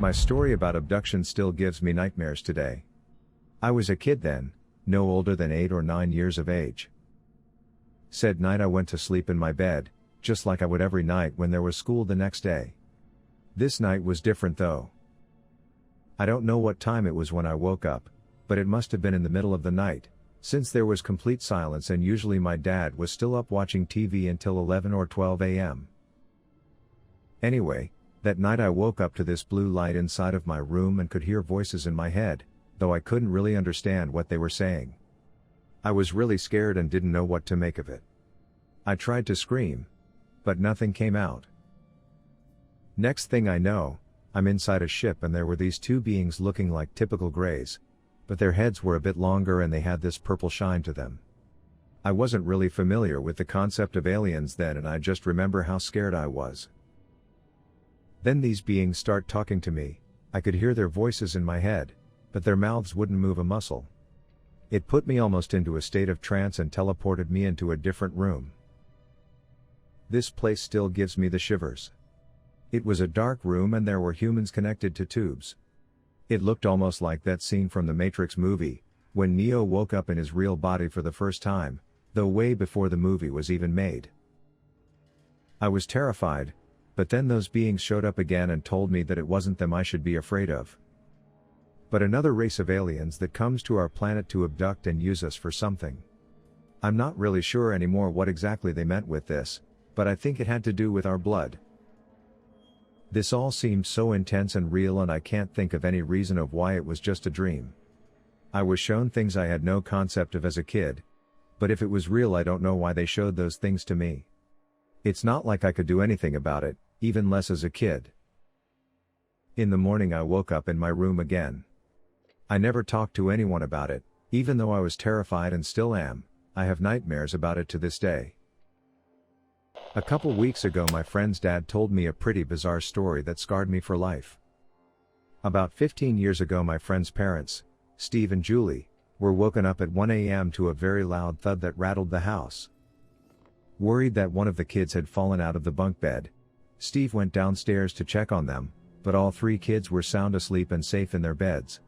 My story about abduction still gives me nightmares today. I was a kid then, no older than 8 or 9 years of age. Said night I went to sleep in my bed, just like I would every night when there was school the next day. This night was different though. I don't know what time it was when I woke up, but it must have been in the middle of the night, since there was complete silence and usually my dad was still up watching TV until 11 or 12 a.m. Anyway, that night I woke up to this blue light inside of my room and could hear voices in my head, though I couldn't really understand what they were saying. I was really scared and didn't know what to make of it. I tried to scream, but nothing came out. Next thing I know, I'm inside a ship and there were these two beings looking like typical greys, but their heads were a bit longer and they had this purple shine to them. I wasn't really familiar with the concept of aliens then and I just remember how scared I was. Then these beings start talking to me. I could hear their voices in my head, but their mouths wouldn't move a muscle. It put me almost into a state of trance and teleported me into a different room. This place still gives me the shivers. It was a dark room and there were humans connected to tubes. It looked almost like that scene from the Matrix movie, when Neo woke up in his real body for the first time, though way before the movie was even made. I was terrified, but then those beings showed up again and told me that it wasn't them I should be afraid of, but another race of aliens that comes to our planet to abduct and use us for something. I'm not really sure anymore what exactly they meant with this, but I think it had to do with our blood. This all seemed so intense and real and I can't think of any reason of why it was just a dream. I was shown things I had no concept of as a kid, but if it was real I don't know why they showed those things to me. It's not like I could do anything about it, even less as a kid. In the morning I woke up in my room again. I never talked to anyone about it, even though I was terrified and still am. I have nightmares about it to this day. A couple weeks ago my friend's dad told me a pretty bizarre story that scarred me for life. About 15 years ago my friend's parents, Steve and Julie, were woken up at 1 a.m. to a very loud thud that rattled the house. Worried that one of the kids had fallen out of the bunk bed, Steve went downstairs to check on them, but all 3 kids were sound asleep and safe in their beds.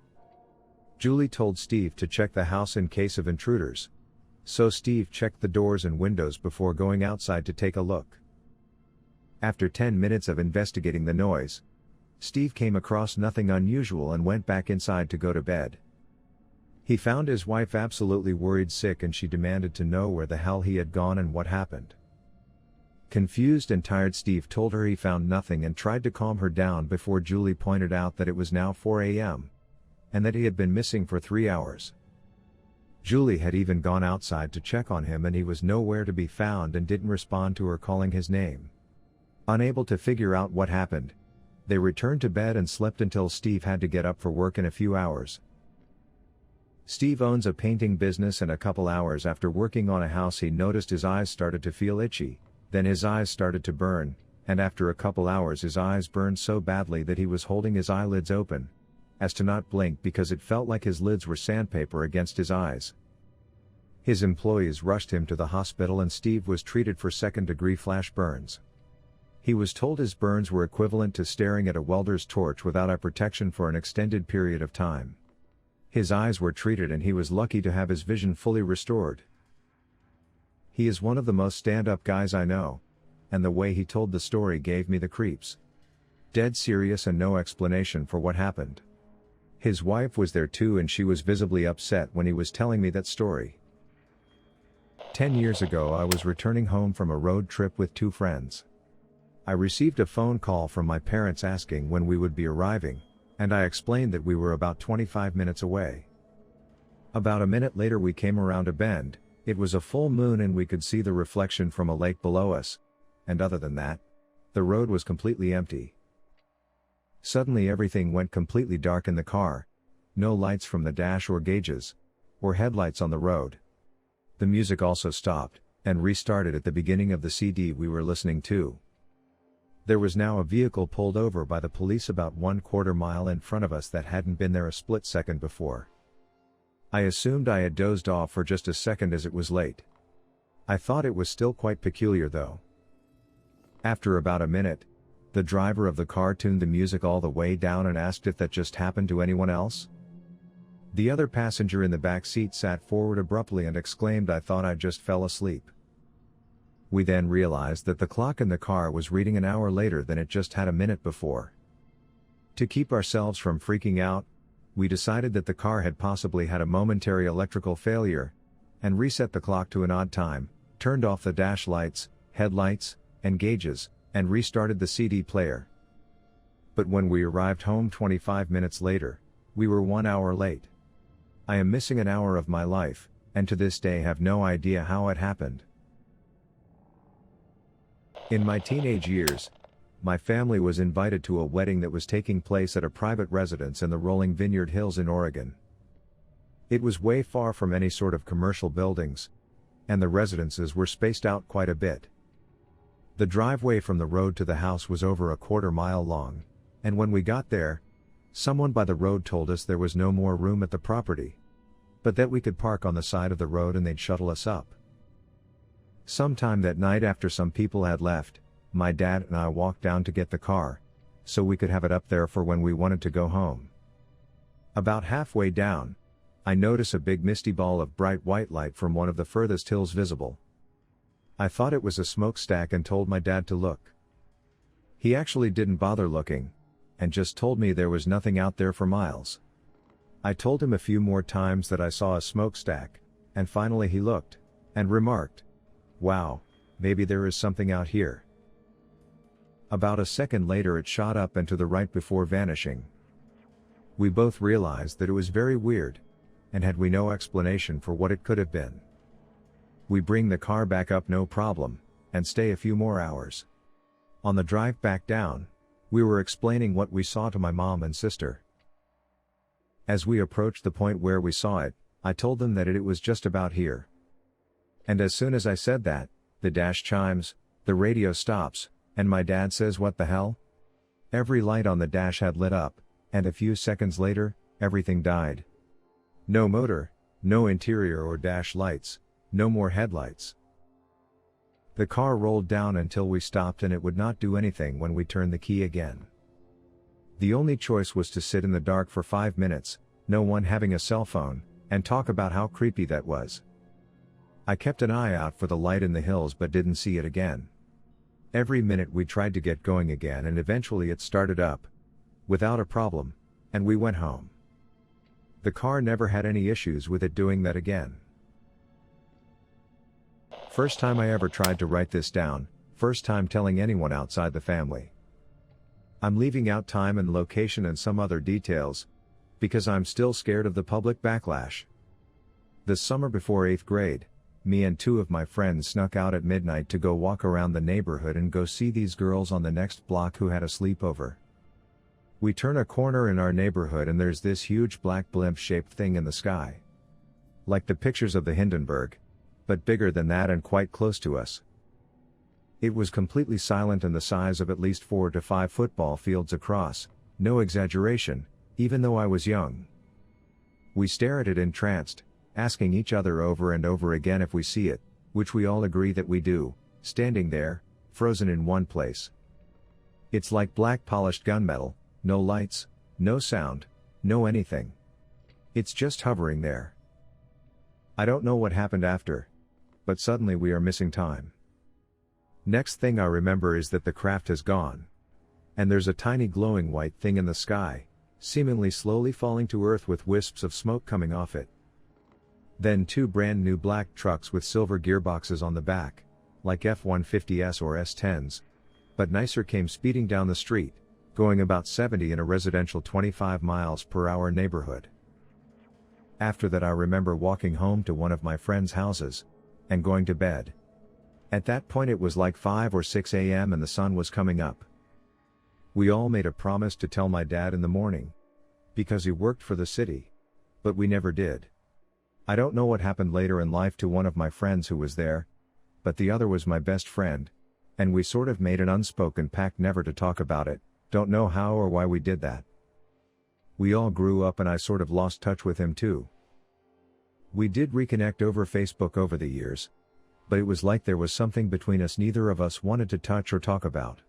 Julie told Steve to check the house in case of intruders, so Steve checked the doors and windows before going outside to take a look. After 10 minutes of investigating the noise, Steve came across nothing unusual and went back inside to go to bed. He found his wife absolutely worried sick and she demanded to know where the hell he had gone and what happened. Confused and tired, Steve told her he found nothing and tried to calm her down before Julie pointed out that it was now 4 a.m. and that he had been missing for 3 hours. Julie had even gone outside to check on him and he was nowhere to be found and didn't respond to her calling his name. Unable to figure out what happened, they returned to bed and slept until Steve had to get up for work in a few hours. Steve owns a painting business and a couple hours after working on a house he noticed his eyes started to feel itchy, then his eyes started to burn, and after a couple hours his eyes burned so badly that he was holding his eyelids open, as to not blink because it felt like his lids were sandpaper against his eyes. His employees rushed him to the hospital and Steve was treated for second-degree flash burns. He was told his burns were equivalent to staring at a welder's torch without eye protection for an extended period of time. His eyes were treated and he was lucky to have his vision fully restored. He is one of the most stand-up guys I know, and the way he told the story gave me the creeps. Dead serious and no explanation for what happened. His wife was there too and she was visibly upset when he was telling me that story. 10 years ago I was returning home from a road trip with 2 friends. I received a phone call from my parents asking when we would be arriving, and I explained that we were about 25 minutes away. About a minute later we came around a bend. It was a full moon and we could see the reflection from a lake below us, and other than that, the road was completely empty. Suddenly everything went completely dark in the car, no lights from the dash or gauges, or headlights on the road. The music also stopped, and restarted at the beginning of the CD we were listening to. There was now a vehicle pulled over by the police about 1/4 mile in front of us that hadn't been there a split second before. I assumed I had dozed off for just a second as it was late. I thought it was still quite peculiar though. After about a minute, The driver of the car tuned the music all the way down and asked if that just happened to anyone else. The other passenger in the back seat sat forward abruptly and exclaimed, "I thought I just fell asleep." We then realized that the clock in the car was reading an hour later than it just had a minute before. To keep ourselves from freaking out, we decided that the car had possibly had a momentary electrical failure, and reset the clock to an odd time, turned off the dash lights, headlights, and gauges, and restarted the CD player. But when we arrived home 25 minutes later, we were 1 hour late. I am missing an hour of my life, and to this day have no idea how it happened. In my teenage years, my family was invited to a wedding that was taking place at a private residence in the rolling Vineyard Hills in Oregon. It was way far from any sort of commercial buildings, and the residences were spaced out quite a bit. The driveway from the road to the house was over a quarter-mile long, and when we got there, someone by the road told us there was no more room at the property, but that we could park on the side of the road and they'd shuttle us up. Sometime that night, after some people had left, my dad and I walked down to get the car, so we could have it up there for when we wanted to go home. About halfway down, I notice a big misty ball of bright white light from one of the furthest hills visible. I thought it was a smokestack and told my dad to look. He actually didn't bother looking, and just told me there was nothing out there for miles. I told him a few more times that I saw a smokestack, and finally he looked, and remarked, "Wow, maybe there is something out here." About a second later it shot up and to the right before vanishing. We both realized that it was very weird, and had we no explanation for what it could have been. We bring the car back up no problem, and stay a few more hours. On the drive back down, we were explaining what we saw to my mom and sister. As we approached the point where we saw it, I told them that it was just about here. And as soon as I said that, the dash chimes, the radio stops, and my dad says, "What the hell?" Every light on the dash had lit up, and a few seconds later, everything died. No motor, no interior or dash lights, no more headlights. The car rolled down until we stopped, and it would not do anything when we turned the key again. The only choice was to sit in the dark for 5 minutes, no one having a cell phone, and talk about how creepy that was. I kept an eye out for the light in the hills but didn't see it again. Every minute we tried to get going again, and eventually it started up, without a problem, and we went home. The car never had any issues with it doing that again. First time I ever tried to write this down, first time telling anyone outside the family. I'm leaving out time and location and some other details, because I'm still scared of the public backlash. This summer before 8th grade, me and 2 of my friends snuck out at midnight to go walk around the neighborhood and go see these girls on the next block who had a sleepover. We turn a corner in our neighborhood and there's this huge black blimp-shaped thing in the sky. Like the pictures of the Hindenburg, but bigger than that and quite close to us. It was completely silent and the size of at least 4 to 5 football fields across, no exaggeration, even though I was young. We stare at it entranced, asking each other over and over again if we see it, which we all agree that we do, standing there, frozen in one place. It's like black polished gunmetal, no lights, no sound, no anything. It's just hovering there. I don't know what happened after, but suddenly we are missing time. Next thing I remember is that the craft has gone. And there's a tiny glowing white thing in the sky, seemingly slowly falling to earth with wisps of smoke coming off it. Then 2 brand new black trucks with silver gearboxes on the back, like F-150s or S-10s, but nicer, came speeding down the street, going about 70 in a residential 25 miles per hour neighborhood. After that I remember walking home to one of my friends' houses, and going to bed. At that point it was like 5 or 6 a.m. and the sun was coming up. We all made a promise to tell my dad in the morning, because he worked for the city, but we never did. I don't know what happened later in life to one of my friends who was there, but the other was my best friend, and we sort of made an unspoken pact never to talk about it, don't know how or why we did that. We all grew up and I sort of lost touch with him too. We did reconnect over Facebook over the years, but it was like there was something between us neither of us wanted to touch or talk about.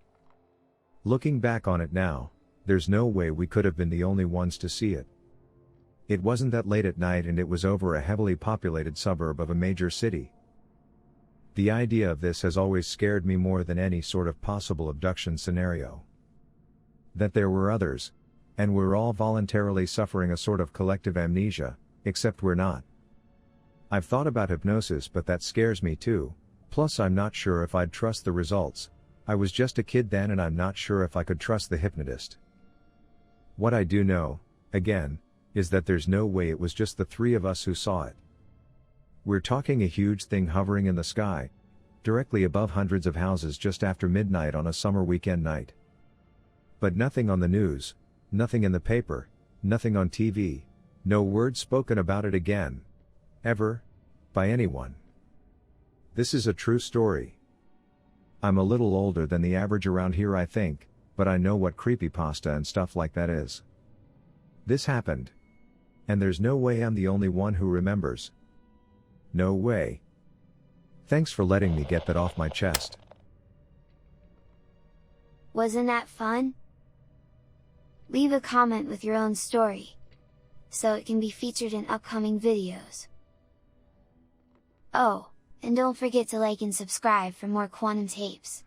Looking back on it now, there's no way we could have been the only ones to see it. It wasn't that late at night and it was over a heavily populated suburb of a major city. The idea of this has always scared me more than any sort of possible abduction scenario. That there were others, and we're all voluntarily suffering a sort of collective amnesia, except we're not. I've thought about hypnosis, but that scares me too, plus I'm not sure if I'd trust the results. I was just a kid then and I'm not sure if I could trust the hypnotist. What I do know, again, is that there's no way it was just the three of us who saw it. We're talking a huge thing hovering in the sky, directly above hundreds of houses just after midnight on a summer weekend night. But nothing on the news, nothing in the paper, nothing on TV, no word spoken about it again. Ever. By anyone. This is a true story. I'm a little older than the average around here, I think, but I know what creepypasta and stuff like that is. This happened. And there's no way I'm the only one who remembers. No way. Thanks for letting me get that off my chest. Wasn't that fun? Leave a comment with your own story, so it can be featured in upcoming videos. Oh, and don't forget to like and subscribe for more quantum tapes.